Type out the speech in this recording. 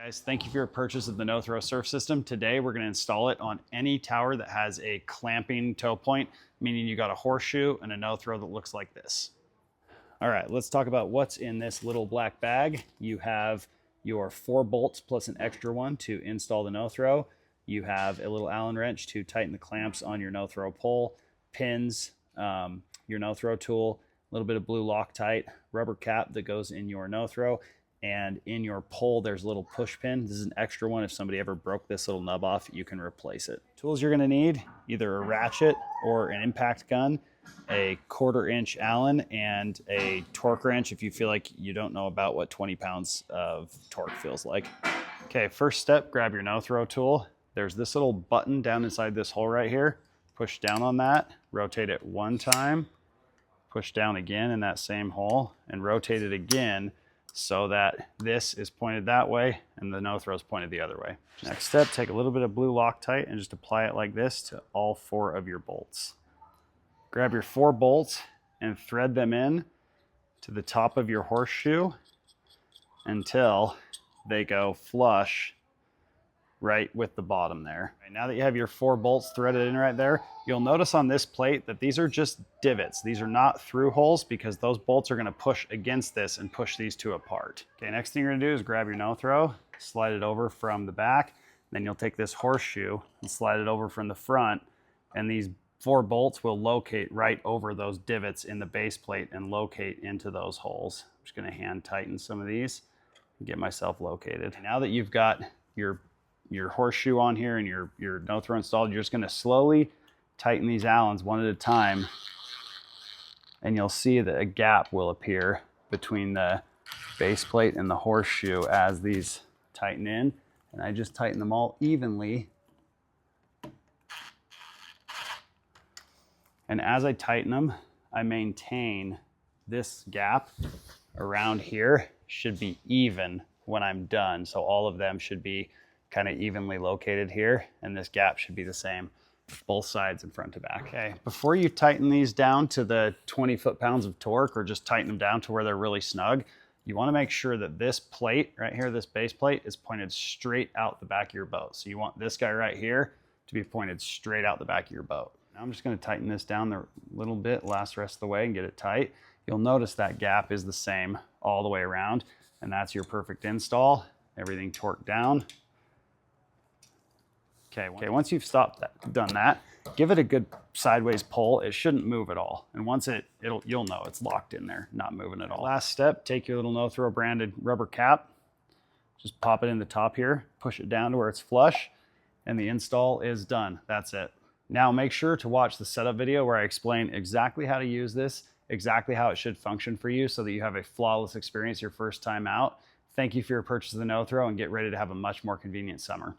Guys, thank you for your purchase of the no-throw surf system. Today we're going to install it on any tower that has a clamping tow point, meaning you got a horseshoe and a no-throw that looks like this. All right, let's talk about what's in this little black bag. You have your 4 bolts plus an extra one to install the no-throw. You have a little Allen wrench to tighten the clamps on your no-throw pole, pins, your no-throw tool, a little bit of blue Loctite, rubber cap that goes in your no-throw, and in your pole there's a little push pin. This is an extra one. If somebody ever broke this little nub off, you can replace it. Tools you're going to need: either a ratchet or an impact gun, a 1/4 inch Allen, and a torque wrench if you feel like you don't know about what 20 pounds of torque feels like. Okay, first step, grab your no-throw tool. There's this little button down inside this hole right here. Push down on that, rotate it 1 time, push down again in that same hole, and rotate it again so that this is pointed that way and the no-throw is pointed the other way. Next step, take a little bit of blue Loctite and just apply it like this to all 4 of your bolts. Grab your 4 bolts and thread them in to the top of your horseshoe until they go flush right with the bottom there. Right, now that you have your 4 bolts threaded in right there, you'll notice on this plate that these are just divots. These are not through holes because those bolts are going to push against this and push these 2 apart. Okay, next thing you're going to do is grab your no-throw, slide it over from the back, then you'll take this horseshoe and slide it over from the front, and these 4 bolts will locate right over those divots in the base plate and locate into those holes. I'm just going to hand tighten some of these and get myself located. Now that you've got your horseshoe on here and your no-throw installed, you're just going to slowly tighten these Allens one at a time, and you'll see that a gap will appear between the base plate and the horseshoe as these tighten in. And I just tighten them all evenly. And as I tighten them, I maintain this gap around here should be even when I'm done. So all of them should be kind of evenly located here, and this gap should be the same both sides and front to back. Okay, before you tighten ththese down to the 20 foot-pounds of torque, or just tighten them down to where they're really snug, you want to make sure that this plate right here, this base plate, is pointed straight out the back of your boat. So you want this guy right here to be pointed straight out the back of your boat. Now I'm just going to tighten this down a little bit, last rest of the way, and get it tight. You'll notice that gap is the same all the way around, and that's your perfect install. Everything torqued down. Okay, once you've done that, give it a good sideways pull. It shouldn't move at all. And once you'll know it's locked in there, not moving at all. Last step, take your little no-throw branded rubber cap, just pop it in the top here, push it down to where it's flush, and the install is done. That's it. Now make sure to watch the setup video where I explain exactly how to use this, exactly how it should function for you so that you have a flawless experience your first time out. Thank you for your purchase of the no-throw, and get ready to have a much more convenient summer.